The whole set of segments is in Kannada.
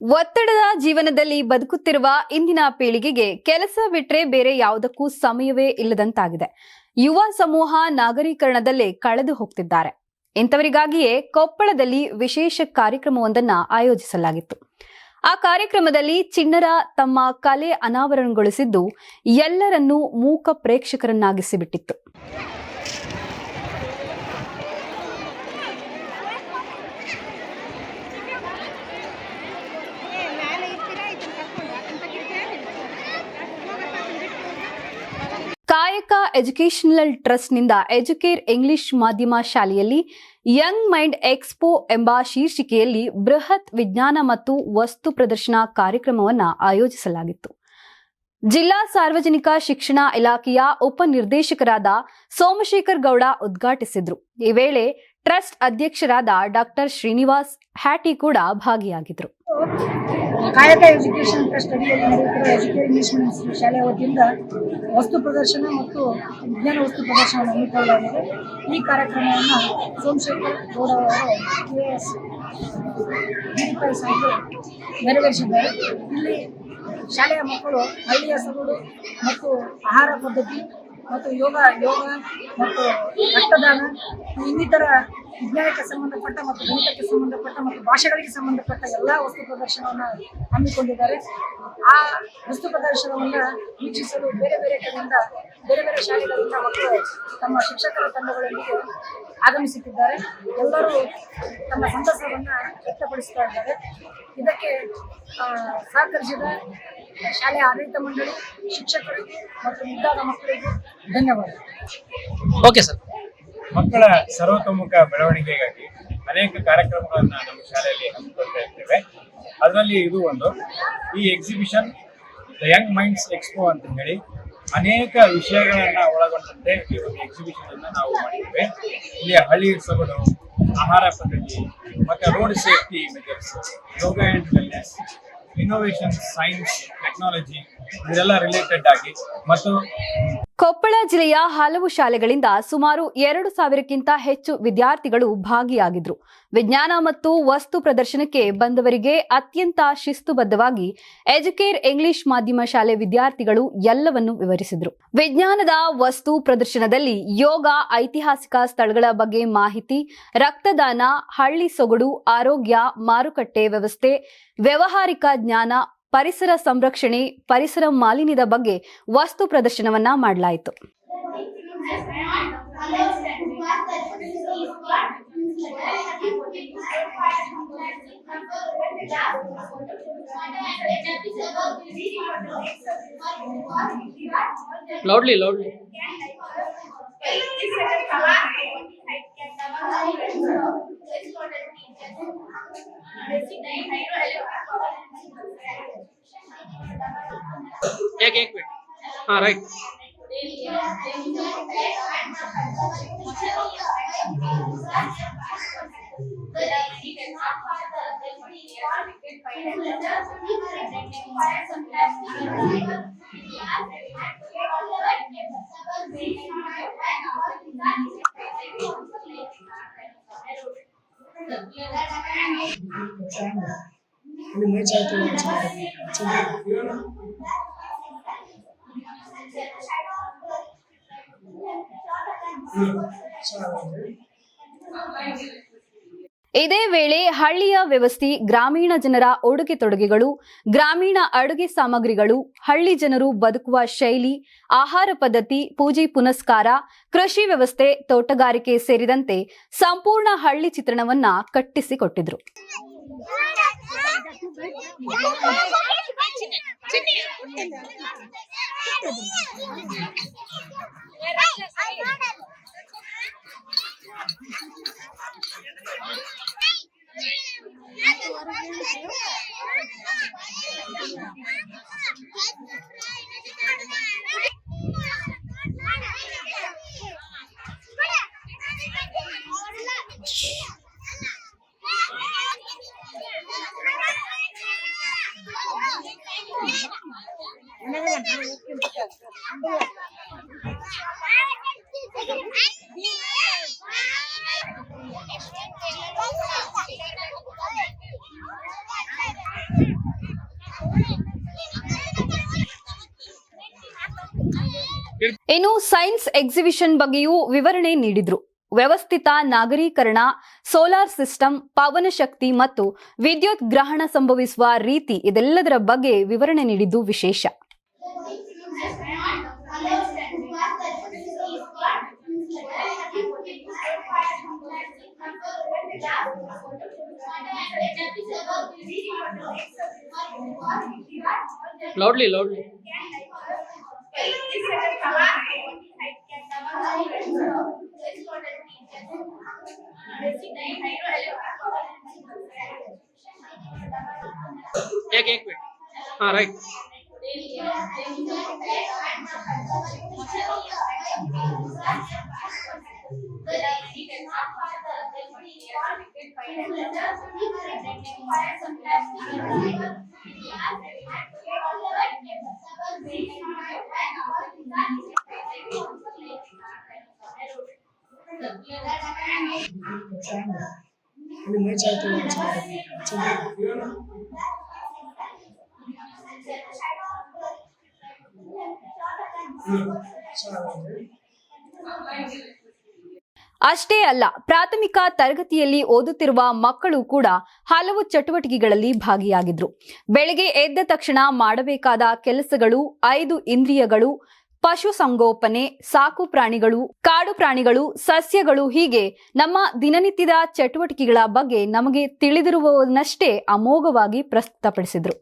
ಒತ್ತಡದ ಜೀವನದಲ್ಲಿ ಬದುಕುತ್ತಿರುವ ಇಂದಿನ ಪೀಳಿಗೆಗೆ ಕೆಲಸ ಬಿಟ್ರೆ ಬೇರೆ ಯಾವುದಕ್ಕೂ ಸಮಯವೇ ಇಲ್ಲದಂತಾಗಿದೆ. ಯುವ ಸಮೂಹ ನಾಗರೀಕರಣದಲ್ಲೇ ಕಳೆದು ಹೋಗ್ತಿದ್ದಾರೆ. ಇಂಥವರಿಗಾಗಿಯೇ ಕೊಪ್ಪಳದಲ್ಲಿ ವಿಶೇಷ ಕಾರ್ಯಕ್ರಮವೊಂದನ್ನು ಆಯೋಜಿಸಲಾಗಿತ್ತು. ಆ ಕಾರ್ಯಕ್ರಮದಲ್ಲಿ ಚಿಣ್ಣರ ತಮ್ಮ ಕಲೆ ಅನಾವರಣಗೊಳಿಸಿದ್ದು ಎಲ್ಲರನ್ನೂ ಮೂಕ ಪ್ರೇಕ್ಷಕರನ್ನಾಗಿಸಿಬಿಟ್ಟಿತ್ತು. ಕಾಯಕ ಎಜುಕೇಷನಲ್ ಟ್ರಸ್ಟ್ನಿಂದ ಎಜುಕೇರ್ ಇಂಗ್ಲಿಷ್ ಮಾಧ್ಯಮ ಶಾಲೆಯಲ್ಲಿ ಯಂಗ್ ಮೈಂಡ್ ಎಕ್ಸ್ಪೋ ಎಂಬ ಶೀರ್ಷಿಕೆಯಲ್ಲಿ ಬೃಹತ್ ವಿಜ್ಞಾನ ಮತ್ತು ವಸ್ತು ಪ್ರದರ್ಶನ ಕಾರ್ಯಕ್ರಮವನ್ನು ಆಯೋಜಿಸಲಾಗಿತ್ತು. ಜಿಲ್ಲಾ ಸಾರ್ವಜನಿಕ ಶಿಕ್ಷಣ ಇಲಾಖೆಯ ಉಪನಿರ್ದೇಶಕರಾದ ಸೋಮಶೇಖರ್ ಗೌಡ ಉದ್ಘಾಟಿಸಿದ್ರು. ಈ ವೇಳೆ ಟ್ರಸ್ಟ್ ಅಧ್ಯಕ್ಷರಾದ ಡಾಕ್ಟರ್ ಶ್ರೀನಿವಾಸ್ ಹ್ಯಾಟಿ ಕೂಡ ಭಾಗಿಯಾಗಿದ್ರು. ಕಾಯಕ ಎಜುಕೇಷನ್ ಟ್ರಸ್ಟ್ ಅಡಿಯಲ್ಲಿ ನಡೆಯುತ್ತಿರುವ ಎಜುಕೇರ್ ಇಂಗ್ಲಿಷ್ ಮೀಡಿಯಂ ಶಾಲೆಯ ವತಿಯಿಂದ ವಸ್ತು ಪ್ರದರ್ಶನ ಮತ್ತು ವಿಜ್ಞಾನ ವಸ್ತು ಪ್ರದರ್ಶನವನ್ನು ಹಮ್ಮಿಕೊಳ್ಳಲಾಗಿದೆ. ಈ ಕಾರ್ಯಕ್ರಮವನ್ನು ಸೋಮಶೇಖರ್ ಗೌಡ ಅವರು KS ನೆರವೇರಿಸಿದ್ದಾರೆ. ಇಲ್ಲಿ ಶಾಲೆಯ ಮಕ್ಕಳು ಹಳ್ಳಿಯ ಸೊಗಡು ಮತ್ತು ಆಹಾರ ಪದ್ಧತಿ ಮತ್ತು ಯೋಗ ಮತ್ತು ರಕ್ತದಾನ ಇನ್ನಿತರ ವಿಜ್ಞಾನಕ್ಕೆ ಸಂಬಂಧಪಟ್ಟ ಮತ್ತು ಗಣಿತಕ್ಕೆ ಸಂಬಂಧಪಟ್ಟ ಮತ್ತು ಭಾಷೆಗಳಿಗೆ ಸಂಬಂಧಪಟ್ಟ ಎಲ್ಲ ವಸ್ತು ಪ್ರದರ್ಶನವನ್ನು ಹಮ್ಮಿಕೊಂಡಿದ್ದಾರೆ. ಆ ವಸ್ತು ಪ್ರದರ್ಶನವನ್ನು ವೀಕ್ಷಿಸಲು ಬೇರೆ ಬೇರೆ ಶಾಲೆಗಳಿಂದ ಮಕ್ಕಳು ತಮ್ಮ ಶಿಕ್ಷಕರ ತಂಡಗಳೊಂದಿಗೆ ಆಗಮಿಸುತ್ತಿದ್ದಾರೆ. ಎಲ್ಲರೂ ತಮ್ಮ ಸಂತಸವನ್ನು ವ್ಯಕ್ತಪಡಿಸ್ತಾ ಇದ್ದಾರೆ. ಇದಕ್ಕೆ ಸಹಕರಿಸಿದ ಶಾಲೆಯ ಆಡಳಿತ ಮಂಡಳಿ, ಶಿಕ್ಷಕರಿಗೆ ಮತ್ತು ಮುದ್ದಾದ ಮಕ್ಕಳಿಗೆ ಧನ್ಯವಾದ. Okay sir. ಮಕ್ಕಳ ಸರ್ವತೋಮುಖ ಬೆಳವಣಿಗೆಗಾಗಿ ಅನೇಕ ಕಾರ್ಯಕ್ರಮಗಳನ್ನ ನಮ್ಮ ಶಾಲೆಯಲ್ಲಿ ಹಮ್ಮಿಕೊಳ್ತಾ ಇರ್ತೇವೆ. ಅದರಲ್ಲಿ ಇದು ಒಂದು. ಈ exhibition the Young minds expo ಅಂತ ಹೇಳಿ ಅನೇಕ ವಿಷಯಗಳನ್ನ ಒಳಗೊಂಡಂತೆ ಈ ಒಂದು ಎಕ್ಸಿಬಿಷನ್ ಅನ್ನ ನಾವು ಮಾಡಿದ್ದೇವೆ. ಇಲ್ಲಿ ಹಳ್ಳಿ ಸೊಗಡು, ಆಹಾರ ಪದ್ಧತಿ, ಮತ್ತೆ road safety measures, yoga and wellness, innovation, science, technology ಇದೆಲ್ಲ ರಿಲೇಟೆಡ್ ಆಗಿ ಮತ್ತು ಕೊಪ್ಪಳ ಜಿಲ್ಲೆಯ ಹಲವು ಶಾಲೆಗಳಿಂದ ಸುಮಾರು 2,000ಕ್ಕಿಂತ ಹೆಚ್ಚು ವಿದ್ಯಾರ್ಥಿಗಳು ಭಾಗಿಯಾಗಿದ್ರು. ವಿಜ್ಞಾನ ಮತ್ತು ವಸ್ತು ಪ್ರದರ್ಶನಕ್ಕೆ ಬಂದವರಿಗೆ ಅತ್ಯಂತ ಶಿಸ್ತುಬದ್ಧವಾಗಿ ಎಜುಕೇರ್ ಇಂಗ್ಲಿಷ್ ಮಾಧ್ಯಮ ಶಾಲೆ ವಿದ್ಯಾರ್ಥಿಗಳು ಎಲ್ಲವನ್ನೂ ವಿವರಿಸಿದ್ರು. ವಿಜ್ಞಾನದ ವಸ್ತು ಪ್ರದರ್ಶನದಲ್ಲಿ ಯೋಗ, ಐತಿಹಾಸಿಕ ಸ್ಥಳಗಳ ಬಗ್ಗೆ ಮಾಹಿತಿ, ರಕ್ತದಾನ, ಹಳ್ಳಿ ಸೊಗಡು, ಆರೋಗ್ಯ, ಮಾರುಕಟ್ಟೆ ವ್ಯವಸ್ಥೆ, ವ್ಯಾವಹಾರಿಕ ಜ್ಞಾನ, ಪರಿಸರ ಸಂರಕ್ಷಣೆ, ಪರಿಸರ ಮಾಲಿನ್ಯದ ಬಗ್ಗೆ ವಸ್ತು ಪ್ರದರ್ಶನವನ್ನ ಮಾಡಲಾಯಿತು. ಲೌಡ್ಲಿ एक मिनट. हाँ राइट. ಇದೇ ವೇಳೆ ಹಳ್ಳಿಯ ವ್ಯವಸ್ಥೆ, ಗ್ರಾಮೀಣ ಜನರ ಉಡುಗೆ ತೊಡುಗೆಗಳು, ಗ್ರಾಮೀಣ ಅಡುಗೆ ಸಾಮಗ್ರಿಗಳು, ಹಳ್ಳಿ ಜನರು ಬದುಕುವ ಶೈಲಿ, ಆಹಾರ ಪದ್ಧತಿ, ಪೂಜೆ ಪುನಸ್ಕಾರ, ಕೃಷಿ ವ್ಯವಸ್ಥೆ, ತೋಟಗಾರಿಕೆ ಸೇರಿದಂತೆ ಸಂಪೂರ್ಣ ಹಳ್ಳಿ ಚಿತ್ರಣವನ್ನ ಕಟ್ಟಿಸಿಕೊಟ್ಟಿದ್ರು. ಇನ್ನು ಸೈನ್ಸ್ ಎಕ್ಸಿಬಿಷನ್ ಬಗ್ಗೆಯೂ ವಿವರಣೆ ನೀಡಿದ್ರು. ವ್ಯವಸ್ಥಿತ ನಾಗರೀಕರಣ, ಸೋಲಾರ್ ಸಿಸ್ಟಮ್, ಪವನ ಶಕ್ತಿ ಮತ್ತು ವಿದ್ಯುತ್ ಗ್ರಹಣ ಸಂಭವಿಸುವ ರೀತಿ ಇದೆಲ್ಲದರ ಬಗ್ಗೆ ವಿವರಣೆ ನೀಡಿದ್ದು ವಿಶೇಷ. Loudly. एक मिनट. हाँ, right. ಅಷ್ಟೇ ಅಲ್ಲ, ಪ್ರಾಥಮಿಕ ತರಗತಿಯಲ್ಲಿ ಓದುತ್ತಿರುವ ಮಕ್ಕಳು ಕೂಡ ಹಲವು ಚಟುವಟಿಕೆಗಳಲ್ಲಿ ಭಾಗಿಯಾಗಿದ್ರು. ಬೆಳಗ್ಗೆ ಎದ್ದ ತಕ್ಷಣ ಮಾಡಬೇಕಾದ ಕೆಲಸಗಳು, 5 ಇಂದ್ರಿಯಗಳು, ಪಶುಸಂಗೋಪನೆ, ಸಾಕು ಪ್ರಾಣಿಗಳು, ಕಾಡು ಪ್ರಾಣಿಗಳು, ಸಸ್ಯಗಳು, ಹೀಗೆ ನಮ್ಮ ದಿನನಿತ್ಯದ ಚಟುವಟಿಕೆಗಳ ಬಗ್ಗೆ ನಮಗೆ ತಿಳಿದಿರುವವನ್ನಷ್ಟೇ ಅಮೋಘವಾಗಿ ಪ್ರಸ್ತುತಪಡಿಸಿದ್ರು.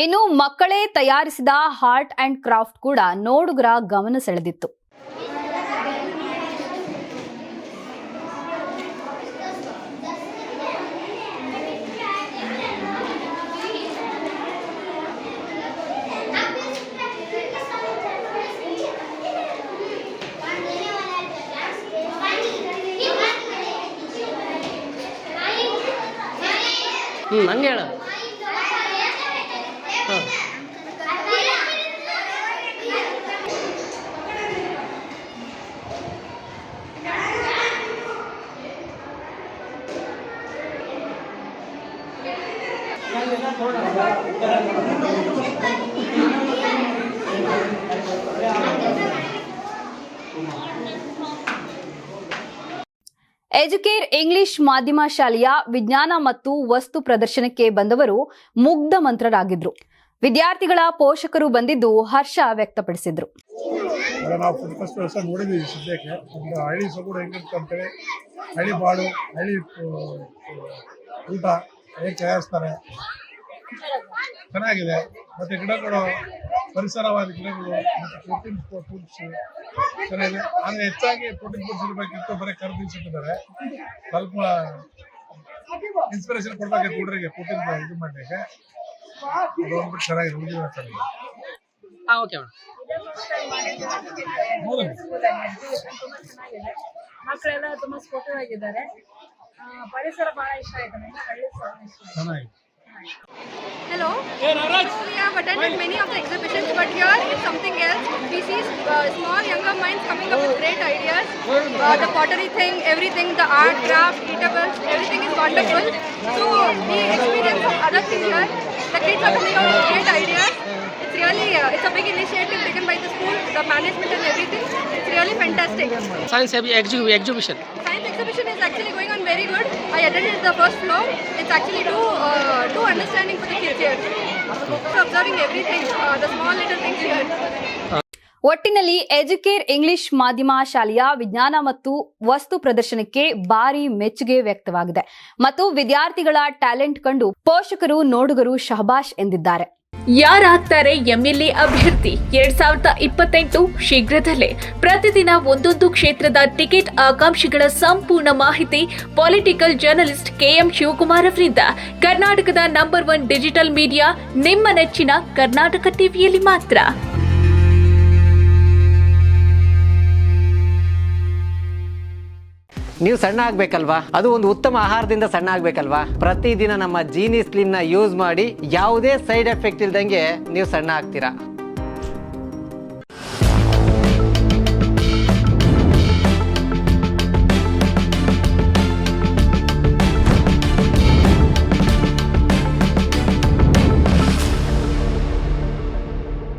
ಇನ್ನು ಮಕ್ಕಳೇ ತಯಾರಿಸಿದ ಆರ್ಟ್ ಅಂಡ್ ಕ್ರಾಫ್ಟ್ ಕೂಡ ನೋಡುಗರ ಗಮನ ಸೆಳೆದಿತ್ತು. ನಂಗೆ ಹೇಳ. ಎಜುಕೇರ್ ಇಂಗ್ಲಿಷ್ ಮಾಧ್ಯಮ ಶಾಲೆಯ ವಿಜ್ಞಾನ ಮತ್ತು ವಸ್ತು ಪ್ರದರ್ಶನಕ್ಕೆ ಬಂದವರು ಮುಗ್ಧ ಮಂತ್ರರಾಗಿದ್ರು. ವಿದ್ಯಾರ್ಥಿಗಳ ಪೋಷಕರು ಬಂದಿದ್ದು ಹರ್ಷ ವ್ಯಕ್ತಪಡಿಸಿದ್ರು. ನಾವು ಫಸ್ಟ್ ವರ್ಷ ನೋಡಿದ್ದೀವಿ ಸದ್ಯಕ್ಕೆ. ಒಂದು ಹಳ್ಳಿ ಸೊಗಡು ಹೆಂಗಿರ್ತಂತೇಳಿ, ಹಳ್ಳಿ ಬಾಳು, ಹಳ್ಳಿ ಊಟ ಹೇಗೆ ತಯಾರಿಸ್ತಾರೆ ಚೆನ್ನಾಗಿದೆ. ಮತ್ತು ಗಿಡಗಳು, ಪರಿಸರವಾದ ಗಿಡಗಳು ಮತ್ತು ಪ್ರೋಟೀನ್ ಫುಡ್ಸ್ ಚೆನ್ನಾಗಿದೆ. ಆದರೆ ಹೆಚ್ಚಾಗಿ ಪ್ರೋಟೀನ್ ಫುಡ್ಸ್ ಇರಬೇಕಿತ್ತು, ಬರೀ ಖರೀದಿಸಿಟ್ಟಿದ್ದಾರೆ. ಸ್ವಲ್ಪ ಇನ್ಸ್ಪಿರೇಷನ್ ಕೊಡ್ಬೇಕು ಹುಡುಗರಿಗೆ ಪ್ರೋಟೀನ್ ಇದು ಮಾಡಲಿಕ್ಕೆ. ಅದೊಂದ್ಬಿಟ್ಟು ಚೆನ್ನಾಗಿದೆ, ಹುಡುಗಿರ ಚೆನ್ನಾಗಿದೆ. ಓಕೆ ಮಕ್ಕಳೆಲ್ಲ ತುಂಬಾ ಸ್ಪೋರ್ಟಿವ್ ಆಗಿದ್ದಾರೆ. ಪರಿಸರ ಬಹಳ ಇಷ್ಟ ಆಯ್ತು ನನಗೆ. ಹಳ್ಳಿ ಚೆನ್ನಾಗಿದೆ. Hello. We have attended many of the exhibitions, but here it's something else. We see small younger minds coming up with great ideas. The pottery thing, everything, the art, craft, eatables, everything is wonderful. So we experience some other things here. The kids are coming up with great ideas. It's really, it's a big initiative taken by the school, the management and everything. It's really fantastic. Science exhibition. Science exhibition is actually going on very good. I attended the first floor. It's actually too understanding for the kids here. Observing everything, the small little things here. ಒಟ್ಟಿನಲ್ಲಿ ಎಜುಕೇರ್ ಇಂಗ್ಲಿಷ್ ಮಾಧ್ಯಮ ಶಾಲೆಯ ವಿಜ್ಞಾನ ಮತ್ತು ವಸ್ತು ಪ್ರದರ್ಶನಕ್ಕೆ ಭಾರಿ ಮೆಚ್ಚುಗೆ ವ್ಯಕ್ತವಾಗಿದೆ ಮತ್ತು ವಿದ್ಯಾರ್ಥಿಗಳ ಟ್ಯಾಲೆಂಟ್ ಕಂಡು ಪೋಷಕರು ನೋಡುಗರು ಶಹಬಾಷ್ ಎಂದಿದ್ದಾರೆ. ಯಾರಾಗ್ತಾರೆ ಎಂಎಲ್ಎ ಅಭ್ಯರ್ಥಿ 2028 ಶೀಘ್ರದಲ್ಲೇ. ಪ್ರತಿದಿನ ಒಂದೊಂದು ಕ್ಷೇತ್ರದ ಟಿಕೆಟ್ ಆಕಾಂಕ್ಷಿಗಳ ಸಂಪೂರ್ಣ ಮಾಹಿತಿ ಪೊಲಿಟಿಕಲ್ ಜರ್ನಲಿಸ್ಟ್ ಕೆಎಂ ಶಿವಕುಮಾರ್ ಅವರಿಂದ. ಕರ್ನಾಟಕದ ನಂಬರ್ 1 ಡಿಜಿಟಲ್ ಮೀಡಿಯಾ ನಿಮ್ಮ ನೆಚ್ಚಿನ ಕರ್ನಾಟಕ ಟಿವಿಯಲ್ಲಿ ಮಾತ್ರ. ನೀವು ಸಣ್ಣ ಆಗಬೇಕಲ್ವಾ? ಅದು ಒಂದು ಉತ್ತಮ ಆಹಾರದಿಂದ ಸಣ್ಣ ಆಗಬೇಕಲ್ವಾ? ಪ್ರತಿದಿನ ನಮ್ಮ ಜೀನಿ ಸ್ಲಿಮ್ನ ಯೂಸ್ ಮಾಡಿ ಯಾವುದೇ ಸೈಡ್ ಎಫೆಕ್ಟ್ ಇಲ್ದಂಗೆ ನೀವು ಸಣ್ಣ ಆಗ್ತೀರಾ.